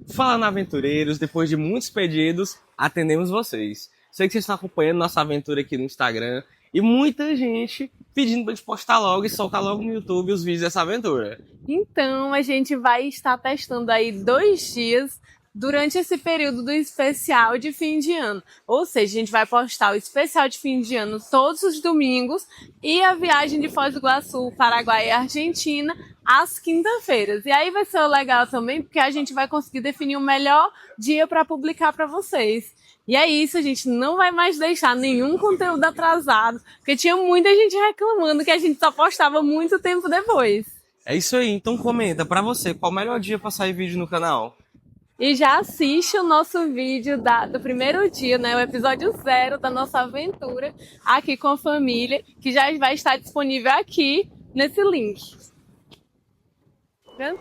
Fala, aventureiros, depois de muitos pedidos, atendemos vocês. Sei que vocês estão acompanhando nossa aventura aqui no Instagram e muita gente pedindo pra gente postar logo e soltar logo no YouTube os vídeos dessa aventura. Então, a gente vai estar testando aí 2 dias durante esse período do especial de fim de ano. Ou seja, a gente vai postar o especial de fim de ano todos os domingos e a viagem de Foz do Iguaçu, Paraguai e Argentina às quinta-feiras. E aí vai ser legal também, porque a gente vai conseguir definir o melhor dia para publicar para vocês. E é isso, a gente não vai mais deixar nenhum conteúdo atrasado, porque tinha muita gente reclamando que a gente só postava muito tempo depois. É isso aí, então comenta pra você qual o melhor dia pra sair vídeo no canal. E já assiste o nosso vídeo do primeiro dia, né? O episódio 0 da nossa aventura aqui com a família, que já vai estar disponível aqui nesse link. Tá vendo?